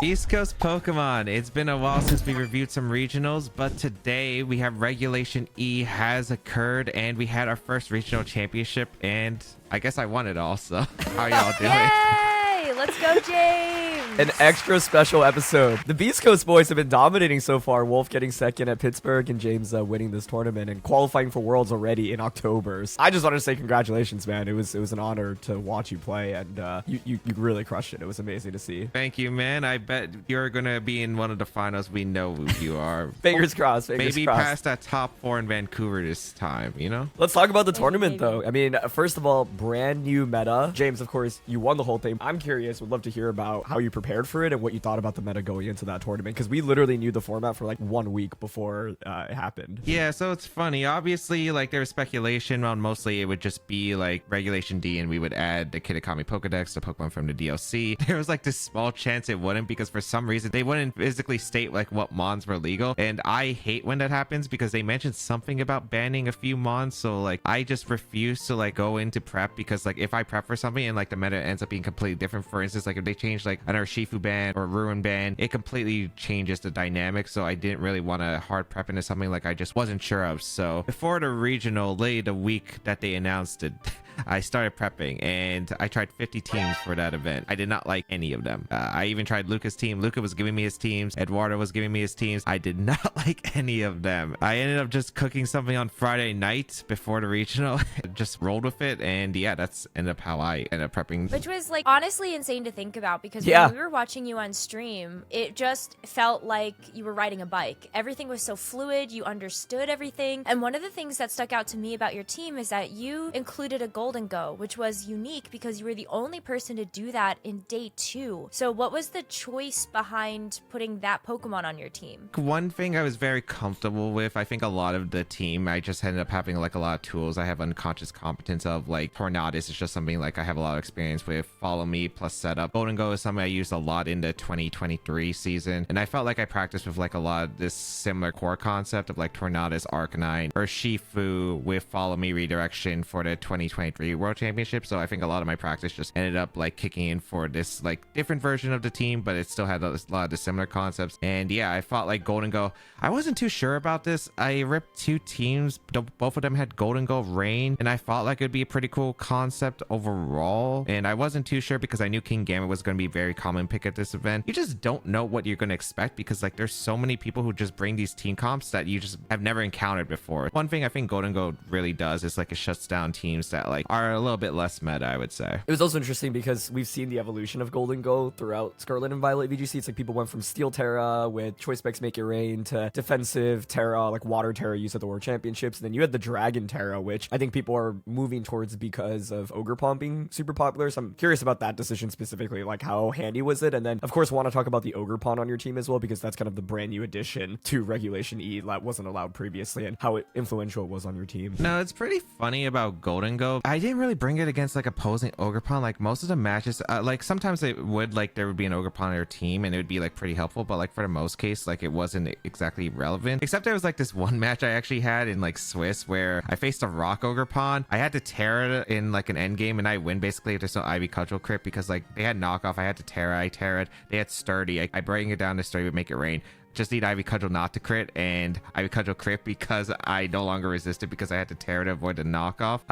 East Coast Pokemon, it's been a while since we reviewed some regionals, but today we have Regulation E has occurred and we had our first regional championship, and I guess I won it all, so how y'all doing? Yay! Let's go, James! An extra special episode. The Beastcoast boys have been dominating so far. Wolf getting second at Pittsburgh and James winning this tournament and qualifying for Worlds already in October. So I just wanted to say congratulations, man. It was an honor to watch you play, and you really crushed it. It was amazing to see. Thank you, man. I bet you're gonna be in one of the finals. We know who you are. Fingers crossed. Fingers Maybe crossed. past that top 4 in Vancouver this time, you know? Let's talk about the tournament, though. I mean, first of all, brand new meta. James, of course, you won the whole thing. I'm curious, would love to hear about how you prepared for it and what you thought about the meta going into that tournament, because we literally knew the format for like 1 week before it happened. Yeah, so it's funny. Obviously, like, there was speculation on mostly it would just be like Regulation D and we would add the Kitakami Pokedex, the Pokemon from the DLC. There was like this small chance it wouldn't, because for some reason they wouldn't physically state like what mons were legal, and I hate when that happens because they mentioned something about banning a few mons, so like I just refuse to like go into prep, because like if I prep for something and like the meta ends up being completely different, for instance, like if they change like an Urshifu ban or Ruin ban, it completely changes the dynamic, so I didn't really want to hard prep into something like I just wasn't sure of. So before the regional, late the week that they announced it, I started prepping and I tried 50 teams for that event. I did not like any of them. I even tried Luca's team. Luca was giving me his teams. Eduardo was giving me his teams. I did not like any of them. I ended up just cooking something on Friday night before the regional. Just rolled with it, and yeah, that's ended up how I ended up prepping. Which was like honestly insane to think about, because Yeah. when we were watching you on stream, it just felt like you were riding a bike. Everything was so fluid, you understood everything. And one of the things that stuck out to me about your team is that you included a Gholdengo, which was unique because you were the only person to do that in day 2. So what was the choice behind putting that Pokemon on your team? One thing I was very comfortable with, I think a lot of the team, I just ended up having like a lot of tools. I have unconscious competence of like Tornadus is just something like I have a lot of experience with. Follow Me plus setup. Gholdengo is something I used a lot in the 2023 season, and I felt like I practiced with like a lot of this similar core concept of like Tornadus, Arcanine, or Shifu with Follow Me redirection for the 2023 World Championship. So I think a lot of my practice just ended up like kicking in for this like different version of the team, but it still had a lot of the similar concepts. And yeah, I felt like Gholdengo, I wasn't too sure about this. I ripped 2 teams, both of them had Gholdengo Rain, and I felt like it'd be a pretty cool concept overall. And I wasn't too sure because I knew King Gambit was going to be a very common pick at this event. You just don't know what you're going to expect, because like there's so many people who just bring these team comps that you just have never encountered before. One thing I think Gholdengo really does is like it shuts down teams that like are a little bit less meta, I would say. It was also interesting because we've seen the evolution of Gholdengo throughout Scarlet and Violet VGC. It's like people went from Steel Terra with Choice Specs Make It Rain to defensive Terra, like Water Terra used at the World Championships. And then you had the Dragon Terra, which I think people are moving towards because of Ogerpon being super popular. So I'm curious about that decision specifically, like how handy was it? And then of course want to talk about the Ogerpon on your team as well, because that's kind of the brand new addition to Regulation E that wasn't allowed previously, and how influential it was on your team. No, it's pretty funny about Gholdengo. I didn't really bring it against like opposing Ogerpon. Like most of the matches, like sometimes it would like there would be an Ogerpon on your team and it would be like pretty helpful, but like for the most case, like it wasn't exactly relevant. Except there was like this one match I actually had in like Swiss where I faced a Rock Ogerpon. I had to Terra it in like an end game and I win basically if there's no Ivy Cudgel crit, because like they had knockoff. I had to Terra, I Terra it. They had Sturdy. I bring it down to Sturdy would make it rain. Just need Ivy Cudgel not to crit, and Ivy Cudgel crit because I no longer resisted because I had to Terra to avoid the knockoff.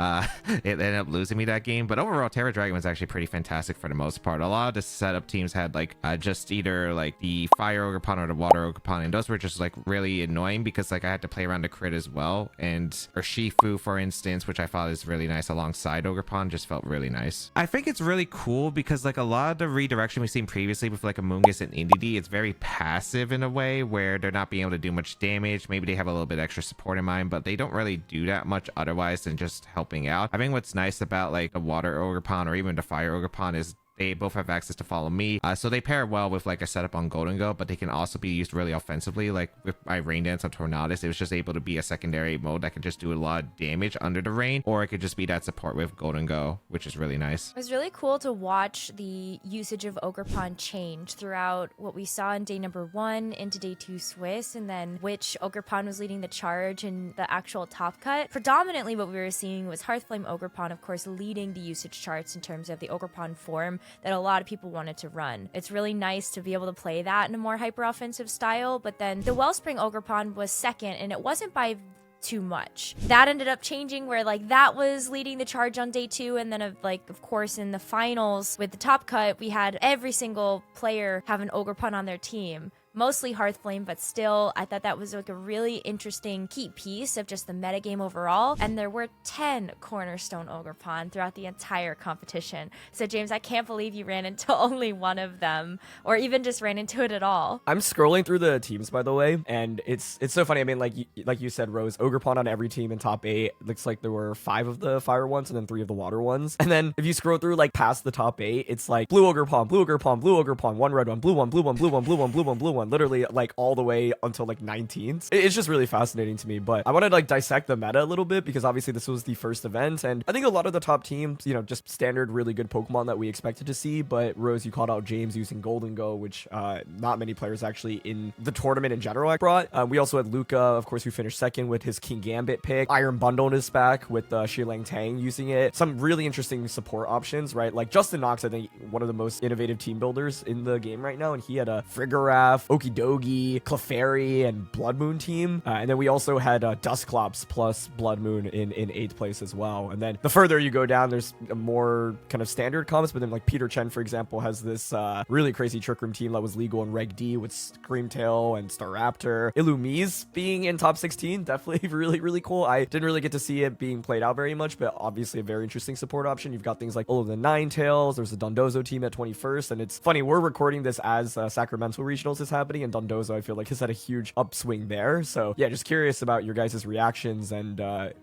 It ended up losing me that game, but overall Terra Dragon was actually pretty fantastic for the most part. A lot of the setup teams had like just either like the Fire Ogerpon or the Water Ogerpon, and those were just like really annoying because like I had to play around the crit as well. And Urshifu, for instance, which I thought is really nice alongside Ogerpon, just felt really nice. I think it's really cool because like a lot of the redirection we've seen previously with like Amoonguss and Indeedee, it's very passive in a way where they're not being able to do much damage. Maybe they have a little bit extra support in mind, but they don't really do that much otherwise than just helping out. I think what's nice about like the Water Ogerpon or even the Fire Ogerpon is they both have access to Follow Me, so they pair well with like a setup on Gholdengo, but they can also be used really offensively. Like with my Rain Dance on Tornadus, it was just able to be a secondary mode that could just do a lot of damage under the rain, or it could just be that support with Gholdengo, which is really nice. It was really cool to watch the usage of Ogerpon change throughout what we saw in day number 1 into day 2 Swiss, and then which Ogerpon was leading the charge in the actual top cut. Predominantly what we were seeing was Hearthflame Ogerpon, of course, leading the usage charts in terms of the Ogerpon form, that a lot of people wanted to run. It's really nice to be able to play that in a more hyper-offensive style, but then the Wellspring Ogerpon was second, and it wasn't by too much. That ended up changing where like that was leading the charge on day 2, and then of course in the finals with the top cut, we had every single player have an Ogerpon on their team. Mostly Hearthflame, but still, I thought that was like a really interesting key piece of just the metagame overall. And there were 10 Cornerstone Ogerpon throughout the entire competition. So James, I can't believe you ran into only one of them, or even just ran into it at all. I'm scrolling through the teams, by the way, and it's so funny. I mean, like you said, Rose, Ogerpon on every team in top 8. Looks like there were 5 of the fire ones and then 3 of the water ones. And then if you scroll through like past the top 8, it's like blue Ogerpon, blue Ogerpon, blue Ogerpon, one red one, blue one, blue one, blue one, blue one, blue one, blue one. Literally like all the way until like 19th. It's just really fascinating to me, but I wanted to like dissect the meta a little bit because obviously this was the first event, and I think a lot of the top teams, you know, just standard really good Pokemon that we expected to see. But Rose, you called out James using Gholdengo, which not many players actually in the tournament in general brought. We also had Luca, of course, who finished second with his King Gambit pick. Iron Bundle is back with Shilang Tang using it. Some really interesting support options, right? Like Justin Knox, I think one of the most innovative team builders in the game right now, and he had a Frigoraph, Okidogi, Clefairy, and Blood Moon team. And then we also had Dusclops plus Blood Moon in 8th place as well. And then the further you go down, there's a more kind of standard comps, but then like Peter Chen, for example, has this really crazy Trick Room team that was legal in Reg D with Screamtail and Staraptor. Illumise being in top 16, definitely really, really cool. I didn't really get to see it being played out very much, but obviously a very interesting support option. You've got things like all of the Ninetales, there's a Dondozo team at 21st, and it's funny, we're recording this as Sacramento Regionals is happening, and Dondozo, I feel like, has had a huge upswing there. So yeah, just curious about your guys' reactions, and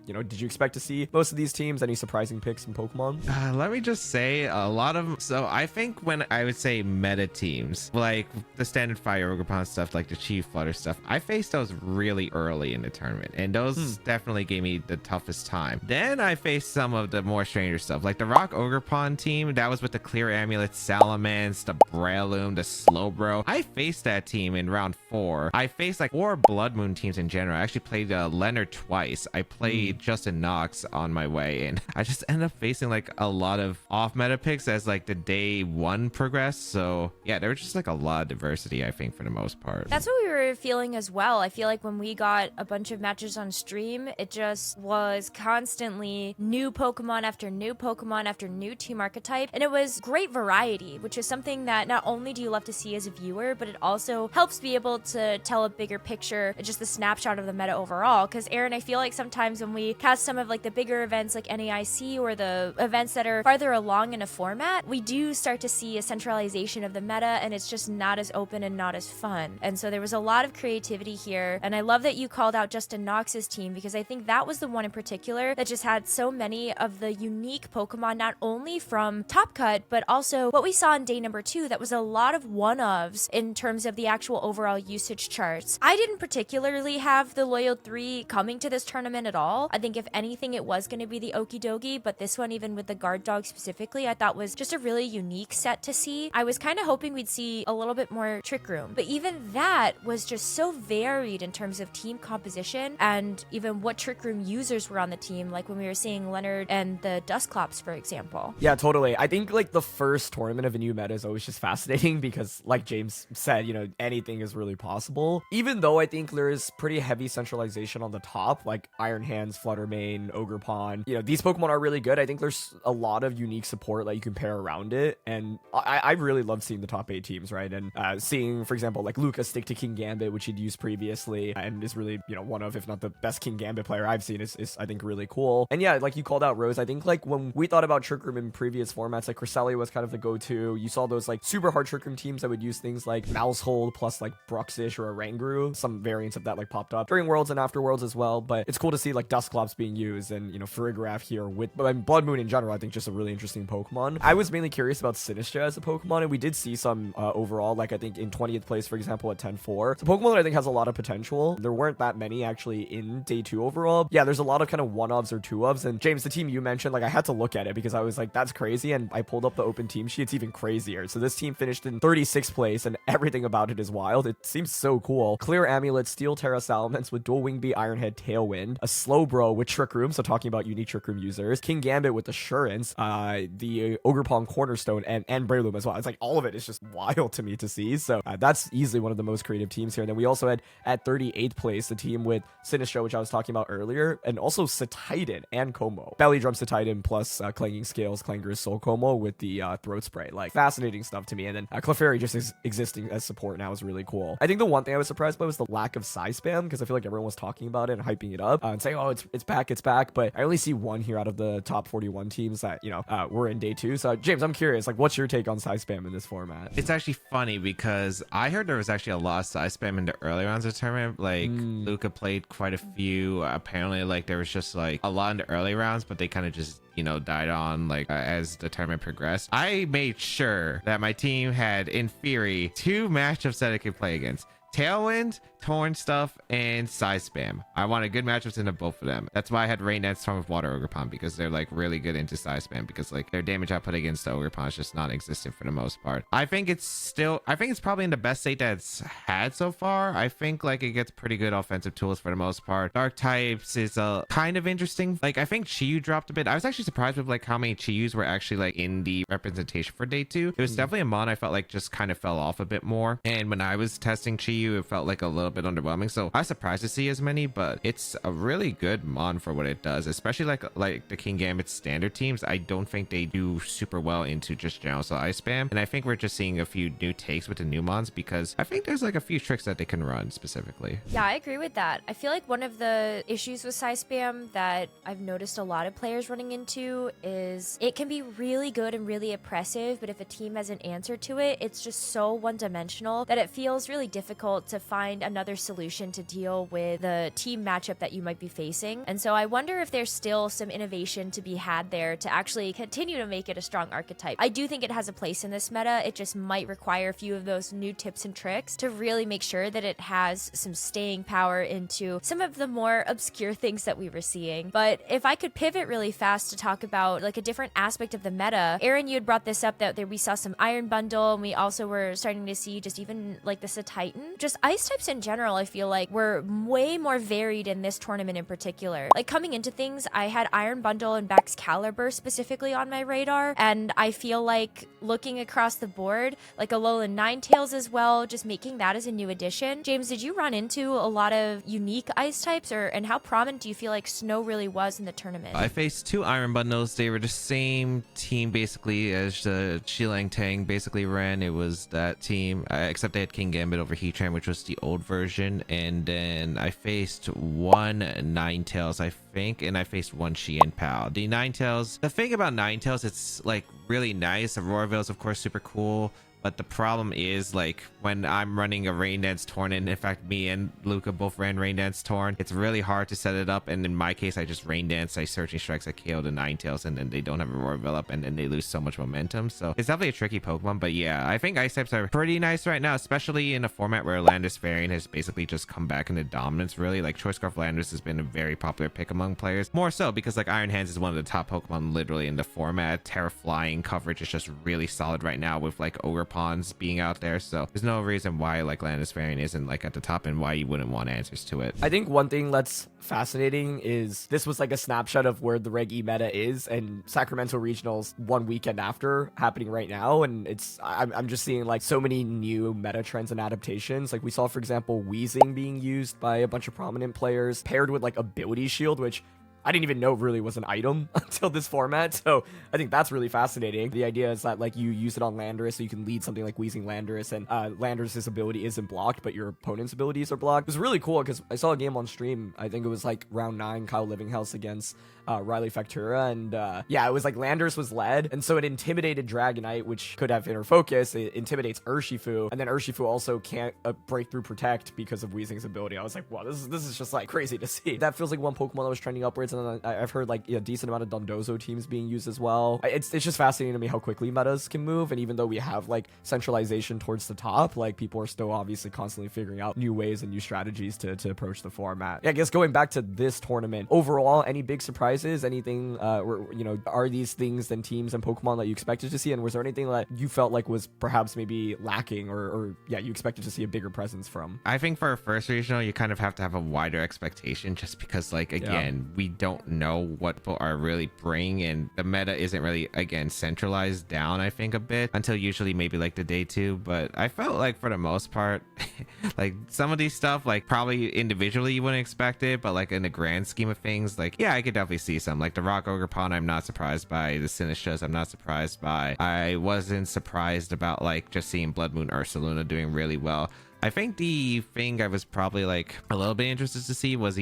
you know, did you expect to see most of these teams? Any surprising picks in Pokemon? Let me just say a lot of them. So I think when I would say meta teams, like the standard Fire Ogerpon stuff, like the Chief Flutter stuff, I faced those really early in the tournament, and those definitely gave me the toughest time. Then I faced some of the more stranger stuff, like the Rock Ogerpon team. That was with the Clear Amulet, Salamence, the Breloom, the Slowbro. I faced that team in round 4. I faced like 4 Blood Moon teams in general. I actually played Leonard twice. I played Justin Knox on my way, and I just ended up facing like a lot of off meta picks as like the day 1 progressed. So yeah, there was just like a lot of diversity, I think, for the most part. That's what we were feeling as well. I feel like when we got a bunch of matches on stream, it just was constantly new Pokemon after new Pokemon after new team archetype, and it was great variety, which is something that not only do you love to see as a viewer, but it also helps be able to tell a bigger picture, just the snapshot of the meta overall. Because Aaron, I feel like sometimes when we cast some of like the bigger events like NAIC or the events that are farther along in a format, we do start to see a centralization of the meta, and it's just not as open and not as fun. And so there was a lot of creativity here, and I love that you called out Justin Knox's team, because I think that was the one in particular that just had so many of the unique Pokemon, not only from Top Cut, but also what we saw in day number 2, that was a lot of one-ofs in terms of the actual overall usage charts. I didn't particularly have the Loyal 3 coming to this tournament at all. I think if anything, it was going to be the Okidogi, but this one, even with the Guard Dog specifically, I thought was just a really unique set to see. I was kind of hoping we'd see a little bit more Trick Room, but even that was just so varied in terms of team composition and even what Trick Room users were on the team, like when we were seeing Leonard and the Dusclops, for example. Yeah, totally. I think like the first tournament of a new meta is always just fascinating because, like James said, you know, anything is really possible. Even though I think there is pretty heavy centralization on the top, like Iron Hands, Fluttermane, Ogerpon, you know, these Pokemon are really good. I think there's a lot of unique support that you can pair around it, and I really love seeing the top 8 teams, right? And seeing, for example, like Luca stick to King Gambit, which he'd used previously, and is really, you know, one of, if not the best King Gambit player I've seen, is I think really cool. And yeah, like you called out, Rose, I think like when we thought about Trick Room in previous formats, like Cresselia was kind of the go-to. You saw those like super hard Trick Room teams that would use things like Mousehold plus like Bruxish or a Ranguru. Some variants of that like popped up during Worlds and after Worlds as well, but it's cool to see like Dusclops being used, and, you know, Farigiraf here with Blood Moon in general. I think just a really interesting Pokemon. I was mainly curious about Sinistra as a Pokemon, and we did see some overall, like I think in 20th place, for example, at 10-4. It's a Pokemon that I think has a lot of potential. There weren't that many actually in day 2 overall. Yeah, there's a lot of kind of one-ofs or two-ofs, and James, the team you mentioned, like I had to look at it because I was like, that's crazy, and I pulled up the open team sheet. It's even crazier. So this team finished in 36th place, and everything about Haunted is wild. It seems so cool. Clear Amulet, Steel Terra Salamence with Dual Wing Beat, Ironhead, Tailwind, a Slowbro with Trick Room, so talking about unique Trick Room users, King Gambit with Assurance, the Ogerpon Cornerstone, and Breloom as well. It's like all of it is just wild to me to see. So that's easily one of the most creative teams here. And then we also had at 38th place the team with Sinistcha, which I was talking about earlier, and also Satitan and Como. Belly Drum Satitan plus Clanging Scales, Clangorous Soul Como with the Throat Spray. Like, fascinating stuff to me. And then Clefairy just existing as support now is really cool. I think the one thing I was surprised by was the lack of PsySPAM, because I feel like everyone was talking about it and hyping it up and saying, oh, it's back. But I only see one here out of the top 41 teams that, you know, were in day 2. So, James, I'm curious, like, what's your take on PsySPAM in this format? It's actually funny because I heard there was actually a lot of PsySPAM in the early rounds of the tournament. Like, Luca played quite a few. Apparently, like, there was just, like, a lot in the early rounds, but they kind of just, you know, died on, like, as the tournament progressed. I made sure that my team had, in theory, 2 matchups that it could play against. Tailwind, Torn Stuff, and PsySPAM. I wanted good matchups into both of them. That's why I had Rain Dance Torn with Water Ogerpon, because they're like really good into PsySPAM, because like their damage output against the Ogerpon is just non-existent for the most part. I think it's probably in the best state that it's had so far. I think like it gets pretty good offensive tools for the most part. Dark types is kind of interesting. Like I think Chiyu dropped a bit. I was actually surprised with like how many Chiyus were actually like in the representation for day 2. It was definitely a mon I felt like just kind of fell off a bit more. And when I was testing Chiyu, it felt like a little bit underwhelming, so I was surprised to see as many, but it's a really good mon for what it does, especially like the King Gambit standard teams. I don't think they do super well into just general PsySPAM, and I think we're just seeing a few new takes with the new mons, because I think there's like a few tricks that they can run specifically. Yeah, I agree with that. I feel like one of the issues with PsySPAM that I've noticed a lot of players running into is it can be really good and really oppressive, but if a team has an answer to it, it's just so one-dimensional that it feels really difficult to find another solution to deal with the team matchup that you might be facing. And so I wonder if there's still some innovation to be had there to actually continue to make it a strong archetype. I do think it has a place in this meta. It just might require a few of those new tips and tricks to really make sure that it has some staying power into some of the more obscure things that we were seeing. But if I could pivot really fast to talk about like a different aspect of the meta, Aaron, you had brought this up that we saw some Iron Bundle, and we also were starting to see just even like this a Titan. Just ice types in general, I feel like were way more varied in this tournament in particular. Like coming into things, I had Iron Bundle and Baxcalibur specifically on my radar, and I feel like looking across the board, like Alolan Ninetales as well, just making that as a new addition. James, did you run into a lot of unique ice types, and how prominent do you feel like Snow really was in the tournament? I faced 2 Iron Bundles. They were the same team basically as the Shilang Tang basically ran. It was that team, except they had King Gambit over Heatran, which was the old version. And then I faced 1 Ninetales, I think, and I faced 1 Shein Pal. The Ninetales, the thing about Ninetales, it's like really nice. Aurora Veil is of course super cool, but the problem is like when I'm running a Rain Dance Torn, and in fact me and Luca both ran Rain Dance Torn, it's really hard to set it up. And in my case, I just Rain Dance, I Searching Strikes, I KO the Ninetales, and then they don't have a Aurora Veil up, and then they lose so much momentum. So it's definitely a tricky Pokemon. But yeah, I think ice types are pretty nice right now, especially in a format where Landorus variant has basically just come back into dominance. Really, like Choice Scarf Landorus has been a very popular pick among players, more so because like Iron Hands is one of the top Pokemon literally in the format. Terra Flying coverage is just really solid right now with like Ogerpons being out there, so there's no reason why like Landorus variant isn't like at the top, and why you wouldn't want answers to it. I think one thing that's fascinating is this was like a snapshot of where the Reg E meta is, and Sacramento Regionals 1 weekend after happening right now, and I'm just seeing like so many new meta trends and adaptations. Like we saw, for example, Wheezing being used by a bunch of prominent players paired with like Ability Shield, which I didn't even know really was an item until this format. So I think that's really fascinating. The idea is that like you use it on Landorus, so you can lead something like Wheezing Landorus, and Landorus's ability isn't blocked, but your opponent's abilities are blocked. It was really cool because I saw a game on stream. I think it was like round 9, Kyle Livinghouse against Riley Factura, and yeah, it was like Landorus was led, and so it intimidated Dragonite, which could have inner focus. It intimidates Urshifu, and then Urshifu also can't break through Protect because of Wheezing's ability. I was like, wow, this is just like crazy to see. That feels like one Pokemon that was trending upwards. cards, and then I've heard like a decent amount of Dondozo teams being used as well. It's just fascinating to me how quickly metas can move, and even though we have like centralization towards the top, like people are still obviously constantly figuring out new ways and new strategies to approach the format. Yeah, I guess going back to this tournament, overall, any big surprises? Anything, are these things and teams and Pokemon that you expected to see? And was there anything that you felt like was perhaps maybe lacking or you expected to see a bigger presence from? I think for a first regional, you kind of have to have a wider expectation just because, like, again, we don't know what people are really bringing, and the meta isn't really, again, centralized down, I think, a bit until usually maybe like the day 2. But I felt like for the most part, like some of these stuff, like probably individually you wouldn't expect it, but like in the grand scheme of things, like, yeah, I could definitely see some. Like the Rock Ogerpon, I'm not surprised by. The Sinistras, I'm not surprised by. I wasn't surprised about like just seeing Blood Moon Ursaluna doing really well. I think the thing I was probably like a little bit interested to see was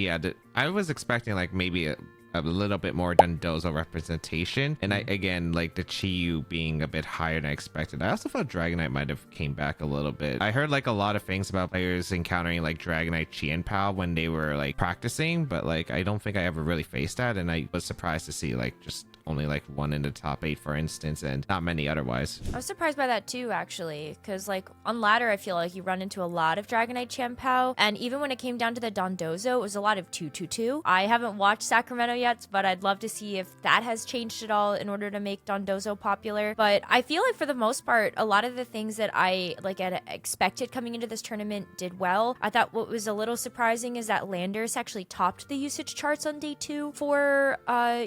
I was expecting like maybe a little bit more Dondozo representation, and I again like the Chiyu being a bit higher than I expected. I also thought Dragonite might have came back a little bit. I heard like a lot of things about players encountering like Dragonite Chien-Pao when they were like practicing, but like I don't think I ever really faced that, and I was surprised to see like just only like one in the top 8, for instance, and not many otherwise. I was surprised by that too, actually, because like on ladder, I feel like you run into a lot of Dragonite Chien-Pao, and even when it came down to the Dondozo, it was a lot of 2-2-2. I haven't watched Sacramento yet, but I'd love to see if that has changed at all in order to make Dondozo popular. But I feel like for the most part, a lot of the things that I like had expected coming into this tournament did well. I thought what was a little surprising is that Landers actually topped the usage charts on day 2 for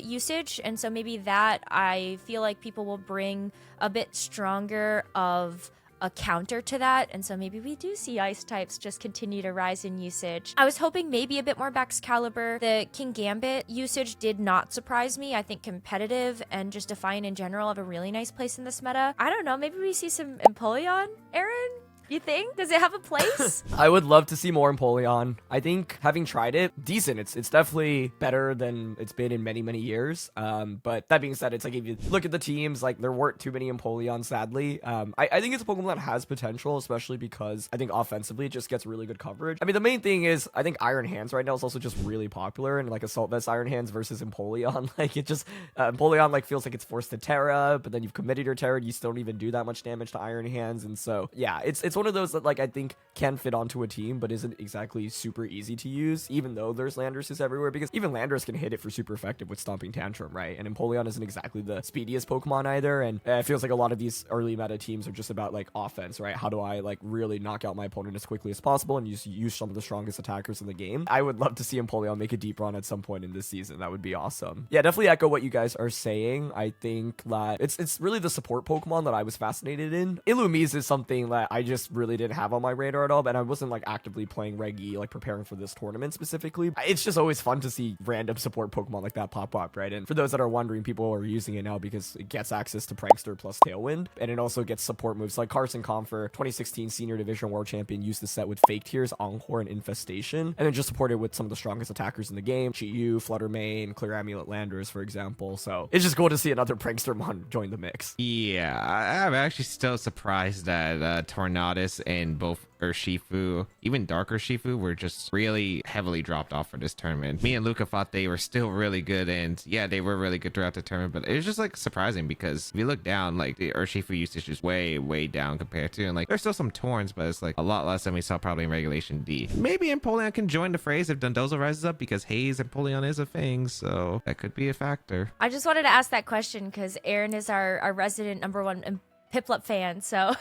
usage, and so maybe that I feel like people will bring a bit stronger of a counter to that, and so maybe we do see ice types just continue to rise in usage. I was hoping maybe a bit more Baxcalibur. The King Gambit usage did not surprise me. I think competitive and just Defiant in general have a really nice place in this meta. I don't know, maybe we see some Empoleon, Aaron? You think? Does it have a place? I would love to see more Empoleon. I think having tried it, decent. It's definitely better than it's been in many, many years. But that being said, it's like if you look at the teams, like there weren't too many Empoleon, sadly. I think it's a Pokemon that has potential, especially because I think offensively it just gets really good coverage. I mean, the main thing is I think Iron Hands right now is also just really popular, and like Assault Vest Iron Hands versus Empoleon, like it just Empoleon like feels like it's forced to Terra, but then you've committed your Terra and you still don't even do that much damage to Iron Hands, and so yeah, it's one of those that like I think can fit onto a team, but isn't exactly super easy to use, even though there's Landorses everywhere, because even Landorus can hit it for super effective with Stomping Tantrum, right? And Empoleon isn't exactly the speediest Pokemon either, and it feels like a lot of these early meta teams are just about like offense, right? How do I like really knock out my opponent as quickly as possible and use some of the strongest attackers in the game? I would love to see Empoleon make a deep run at some point in this season. That would be awesome. Yeah, definitely echo what you guys are saying. I think that it's really the support Pokemon that I was fascinated in. Illumise is something that I just really didn't have on my radar at all, but I wasn't like actively playing Reggie, like preparing for this tournament specifically. It's just always fun to see random support Pokemon like that pop up, right? And for those that are wondering, people are using it now because it gets access to Prankster plus Tailwind, and it also gets support moves like Carson Comfer, 2016 Senior Division World Champion, used the set with Fake Tears, Encore, and Infestation, and then just supported with some of the strongest attackers in the game, Chi-Yu, Fluttermane, Clear Amulet Landers, for example. So it's just cool to see another Prankster mon join the mix. Yeah, I'm actually still surprised that Tornadus and both Urshifu, even Dark Urshifu, were just really heavily dropped off for this tournament. Me and Luca thought they were still really good, and yeah, they were really good throughout the tournament, but it was just like surprising because if you look down, like the Urshifu usage is way down compared to, and like there's still some Torns, but it's like a lot less than we saw probably in Regulation D. Maybe Empoleon can join the phrase if Dondozo rises up, because Haze Empoleon is a thing, so that could be a factor. I just wanted to ask that question because Aaron is our resident #1 Piplup fan, so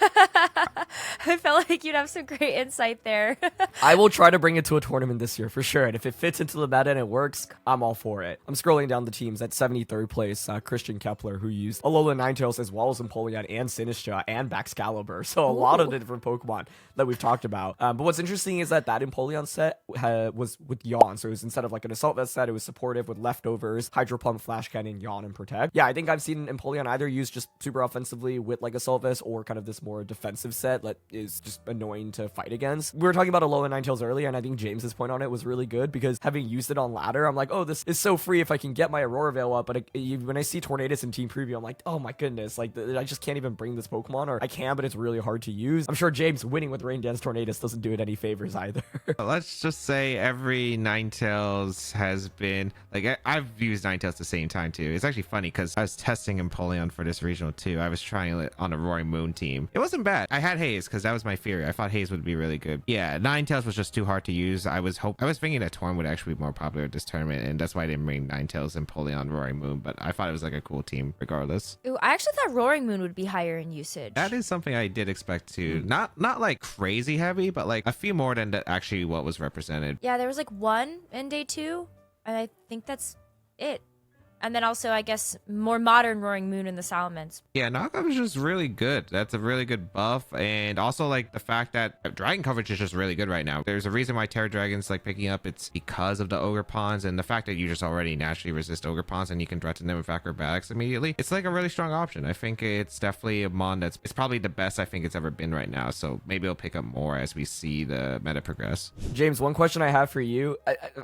I felt like you'd have some great insight there. I will try to bring it to a tournament this year for sure, and if it fits into the meta and it works, I'm all for it. I'm scrolling down the teams at 73rd place, Christian Kepler, who used Alola Ninetales as well as Empoleon and Sinistra and Baxcalibur, so a lot of the different Pokemon that we've talked about. But what's interesting is that Empoleon set was with Yawn, so it was instead of like an Assault Vest set, it was supportive with Leftovers, Hydro Pump, Flash Cannon, Yawn, and Protect. Yeah, I think I've seen Empoleon either used just super offensively with like a Resolvest or kind of this more defensive set that is just annoying to fight against. We were talking about Alolan Ninetales earlier, and I think James's point on it was really good because having used it on ladder, I'm like, oh, this is so free if I can get my Aurora Veil up. But when I see Tornadus in Team Preview, I'm like, oh my goodness, like I just can't even bring this Pokemon, or I can, but it's really hard to use. I'm sure James winning with Rain Dance Tornadus doesn't do it any favors either. Let's just say every Ninetales has been like I've used Ninetales at the same time too. It's actually funny because I was testing Empoleon for this regional too. I was trying it on a Roaring Moon team. It wasn't bad. I had Haze because that was my theory. I thought Haze would be really good. Yeah, Ninetales was just too hard to use. I was thinking that Torn would actually be more popular at this tournament, and that's why I didn't bring Ninetales and Empoleon Roaring Moon. But I thought it was like a cool team regardless. Ooh, I actually thought Roaring Moon would be higher in usage. That is something I did expect to. Not like crazy heavy, but like a few more than actually what was represented. Yeah, there was like one in day 2, and I think that's it. And then also, I guess, more modern Roaring Moon in the Salamence. Yeah, knockoff is just really good. That's a really good buff. And also, like, the fact that Dragon coverage is just really good right now. There's a reason why Terra Dragon's, like, picking up. It's because of the Ogerpons and the fact that you just already naturally resist Ogerpons and you can threaten them with acrobatics immediately. It's, like, a really strong option. I think it's definitely a mon it's probably the best I think it's ever been right now. So maybe it'll pick up more as we see the meta progress. James, one question I have for you.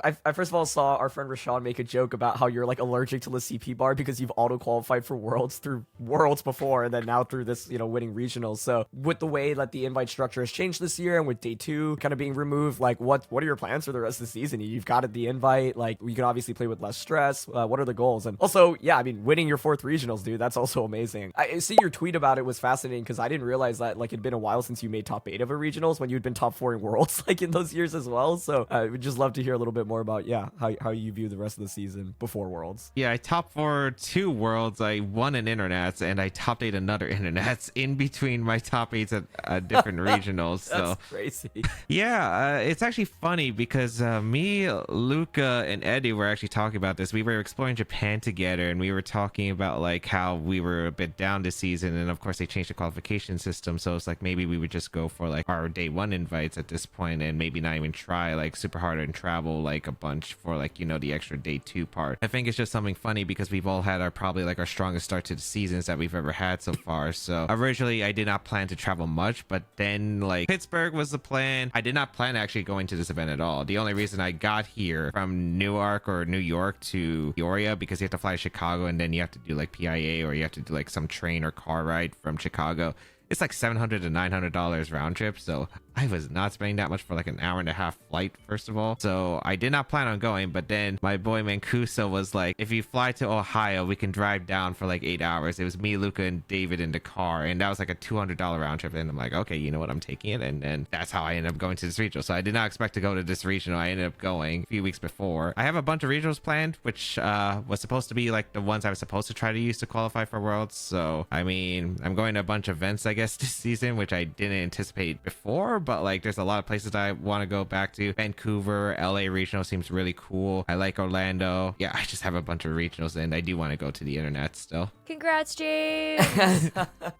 I first of all saw our friend Rashawn make a joke about how you're, like, allergic to the CP bar because you've auto-qualified for Worlds through Worlds before and then now through this, winning regionals. So with the way that the invite structure has changed this year and with day 2 kind of being removed, like what are your plans for the rest of the season? You've got the invite, like you can obviously play with less stress. What are the goals? And also, yeah, I mean, winning your 4th regionals, dude, that's also amazing. I see your tweet about it was fascinating because I didn't realize that like it'd been a while since you made top 8 of a regionals when you'd been top 4 in Worlds like in those years as well. So I would just love to hear a little bit more about, how you view the rest of the season before Worlds. Yeah, I top 4 2 Worlds. I won an Internets and I top 8 another Internets in between my top 8s at different regionals. So that's crazy. Yeah, it's actually funny because me, Luca, and Eddie were actually talking about this. We were exploring Japan together and we were talking about like how we were a bit down this season, and of course they changed the qualification system, so it's like maybe we would just go for like our day 1 invites at this point and maybe not even try like super hard and travel like a bunch for like the extra day 2 part. I think it's just something funny because we've all had probably like our strongest start to the seasons that we've ever had so far. So originally I did not plan to travel much, but then like Pittsburgh was the plan. I did not plan actually going to this event at all. The only reason I got here from Newark or New York to Peoria because you have to fly to Chicago and then you have to do like PIA or you have to do like some train or car ride from Chicago. It's like $700 to $900 round trip, so I was not spending that much for like an hour and a half flight, first of all. So I did not plan on going, but then my boy Mancuso was like, if you fly to Ohio, we can drive down for like 8 hours. It was me, Luca, and David in the car, and that was like a $200 round trip. And I'm like, okay, you know what, I'm taking it. And then that's how I ended up going to this regional. So I did not expect to go to this regional. I ended up going a few weeks before. I have a bunch of regionals planned, which was supposed to be like the ones I was supposed to try to use to qualify for Worlds. So, I mean, I'm going to a bunch of events, I guess, this season, which I didn't anticipate before, but like there's a lot of places I want to go back to. Vancouver, LA regional seems really cool. I like Orlando. Yeah, I just have a bunch of regionals and I do want to go to the internet still. Congrats, James.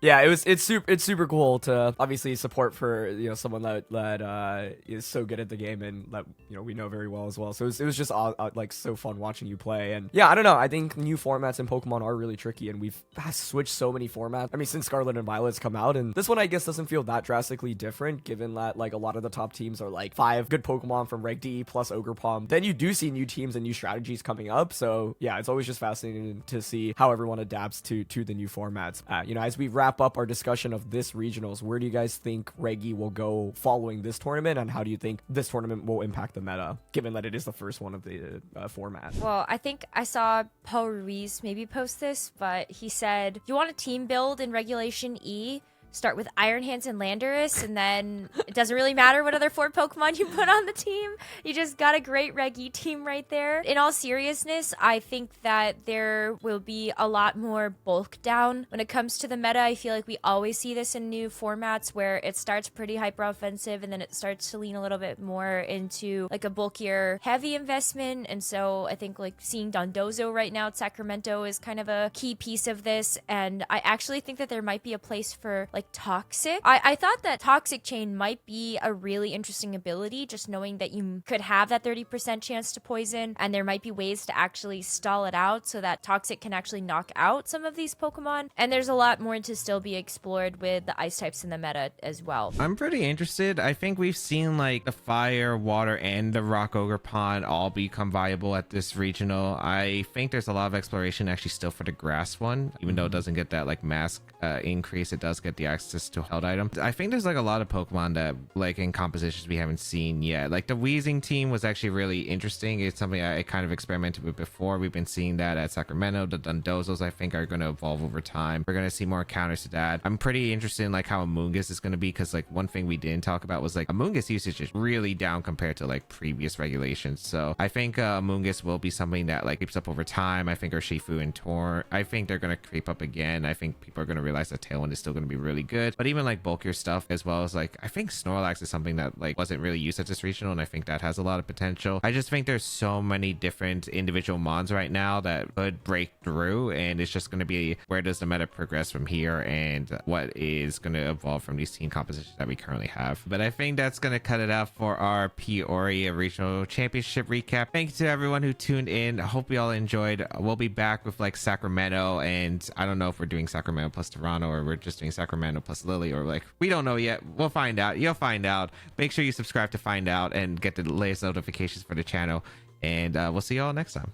Yeah, it's super cool to obviously support for someone that is so good at the game and that we know very well as well. So it was just like so fun watching you play. And yeah, I don't know, I think new formats in Pokemon are really tricky, and we've switched so many formats. I mean, since Scarlet and Violet's come out, and this one I guess doesn't feel that drastically different given that like a lot of the top teams are like 5 good Pokemon from Reg D plus Ogerpon. Then you do see new teams and new strategies coming up. So yeah, it's always just fascinating to see how everyone adapts to the new formats. As we wrap up our discussion of this regionals, where do you guys think Reggie will go following this tournament, and how do you think this tournament will impact the meta, given that it is the first one of the format? Well, I think I saw Paul Ruiz maybe post this, but he said, if you want a team build in Regulation E, start with Iron Hands and Landorus, and then it doesn't really matter what other 4 Pokemon you put on the team. You just got a great Reggie team right there. In all seriousness, I think that there will be a lot more bulk down when it comes to the meta. I feel like we always see this in new formats where it starts pretty hyper offensive and then it starts to lean a little bit more into like a bulkier heavy investment. And so I think like seeing Dondozo right now at Sacramento is kind of a key piece of this. And I actually think that there might be a place for like like Toxic. I thought that Toxic Chain might be a really interesting ability, just knowing that you could have that 30% chance to poison, and there might be ways to actually stall it out so that Toxic can actually knock out some of these Pokemon. And there's a lot more to still be explored with the ice types in the meta as well. I'm pretty interested. I think we've seen like the fire, water, and the rock Ogerpon all become viable at this regional. I think there's a lot of exploration actually still for the grass one, even though it doesn't get that like mask increase, it does get the access to held item. I think there's like a lot of Pokemon that like in compositions we haven't seen yet. Like the Weezing team was actually really interesting. It's something I kind of experimented with before. We've been seeing that at Sacramento. The Dundozos I think are going to evolve over time. We're going to see more counters to that. I'm pretty interested in like how Amoonguss is going to be, because like one thing we didn't talk about was like Amoonguss usage is really down compared to like previous regulations. So I think Amoonguss will be something that like creeps up over time. I think Urshifu and Torn, I think they're going to creep up again. I think people are going to realize that Tailwind is still going to be really good. But even like bulkier stuff, as well as like I think Snorlax is something that like wasn't really used at this regional, and I think that has a lot of potential. I just think there's so many different individual mons right now that could break through, and it's just going to be where does the meta progress from here and what is going to evolve from these team compositions that we currently have. But I think that's going to cut it out for our Peoria Regional Championship recap. Thank you to everyone who tuned in. I hope you all enjoyed. We'll be back with like Sacramento, and I don't know if we're doing Sacramento plus Toronto or we're just doing Sacramento plus Lily, or like we don't know yet. We'll find out. You'll find out. Make sure you subscribe to find out and get the latest notifications for the channel, and we'll see you all next time.